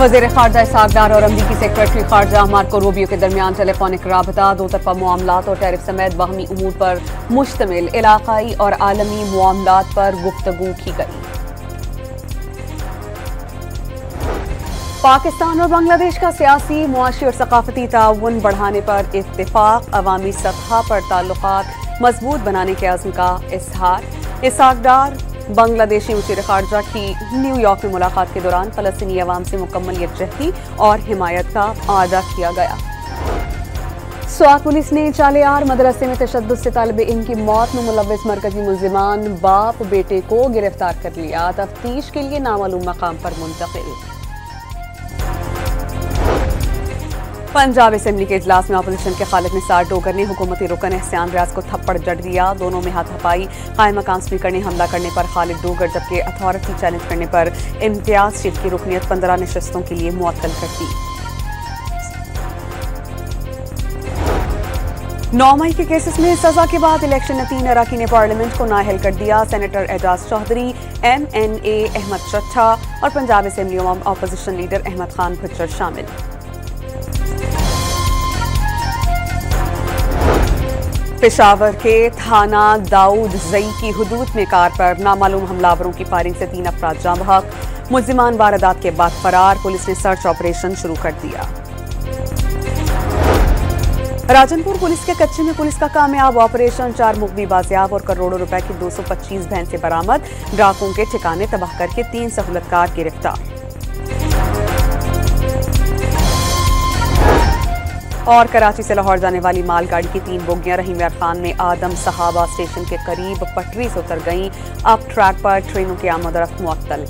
वज़ीर ख़ारजा इसहाक़ डार और अमरीकी सेक्रेटरी ख़ारजा मार्को रूबियो के दरमियान टेलीफोनिक राबता, दो तरफ़ा मामलात और टैरिफ समेत बाहमी उमूर पर मुश्तमिल इलाक़ाई और आलमी मामलात पर गुफ्तगू की गई। पाकिस्तान और बांग्लादेश का सियासी, मुआशी और सकाफती ताउन बढ़ाने पर इत्तेफाक, अवामी सतह पर ताल्लुकात मजबूत बनाने के अज़्म का इजहार। इसहाक़ डार बांग्लादेशी वज़ीर ख़ारजा की न्यूयॉर्क में मुलाकात के दौरान फ़लस्तीनी अवाम से मुकम्मल यकजहती और हिमायत का आदा किया गया। स्वात पुलिस ने चालियार मदरसे में तशद्दुद से तालिब इल्म की मौत में मुलव्विस मरकजी मुल्ज़िमान बाप बेटे को गिरफ्तार कर लिया, तफ्तीश के लिए नामालूम मकाम पर मुंतकिल। पंजाब असेंबली के इजलास में अपोजिशन के खालिद निसार डोगर ने हुकूमती रुकन एहसान रियाज को थप्पड़ जड़ दिया। दोनों में हाथापाई, कायम मकाम स्पीकर ने हमला करने पर खालिद डोगर, जबकि अथॉरिटी चैलेंज करने पर इम्तियाज शीट की रुकनीत 15 नशस्तों के लिए मुअत्तल कर दी। 9 मई के केसेस में सजा के बाद इलेक्शन 3 अरकान पार्लियामेंट को नाअहल कर दिया। सेनेटर एजाज चौधरी, MNA अहमद चट्ठा और Punjab assembly opposition leader Ahmad Khan Bhuchar शामिल। पेशावर के थाना दाऊद जई की हुदूद में कार पर नामालूम हमलावरों की फायरिंग से 3 अफराद जाँ बहक, मुल्जिमान वारदात के बाद फरार। पुलिस ने सर्च ऑपरेशन शुरू कर दिया। राजनपुर पुलिस के कच्चे में पुलिस का कामयाब ऑपरेशन, 4 मुकदी बाजियाब और करोड़ों रुपए की 225 भैंसें बरामद। डाकुओं के ठिकाने तबाह करके 3 सहूलतकार गिरफ्तार। और कराची से लाहौर जाने वाली मालगाड़ी की 3 बोगियां रहीम यार खान में आदम सहाबा स्टेशन के करीब पटरी से उतर गईं। अब ट्रैक पर ट्रेनों की आमद और रफ्त मुअत्तल।